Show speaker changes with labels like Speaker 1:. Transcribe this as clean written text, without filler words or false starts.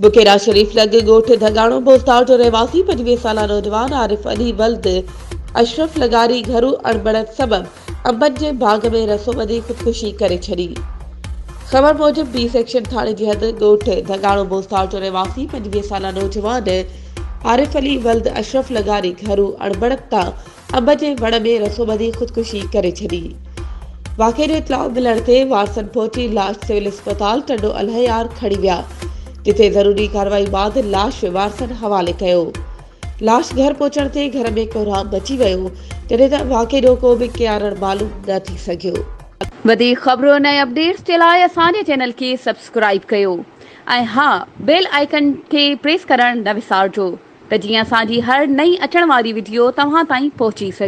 Speaker 1: बुकेरा शरीफ लॻ ॻोठ धगाणो बोस्तार जो रहवासी 25 साला नौजवान आरिफ अली वल्द अशरफ लगारी घरू अणबणत सबब अंबन जे बाग में रसो ॿधी ख़ुदकुशी करे छॾी। ख़बर मूजिब बी सेक्शन थाणे जी हद ॻोठ धगाणो बोस्तार जो रहवासी 25 साला नौजवान आरिफ अली वल्द अशरफ लगारी घरू अणबणत तां अंब जे वण में रसो ॿधी ख़ुदकुशी करे छॾी। वाक़े जो इतलाउ मिलण ते वारसन पहुची लाश सिविल अस्पताल टंडो अलहयार खणी विया, जिथे ज़रूरी कार्रवाई बाद लाश वारसन हवाले कयो। लाश घर पहुचण ते घर में कोहराम मची वियो, जॾहिं त वाक़े जो को बि कियारण मालूम न थी सघियो।
Speaker 2: वधीक ख़बरूं ऐं अपडेट्स जे लाइ असांजे चैनल खे सब्सक्राइब कयो ऐं हा बेल आइकन खे प्रेस करण न विसारजो त जीअं असांजी हर नई अचण वारी वीडियो तव्हां ताईं पहुची सघे।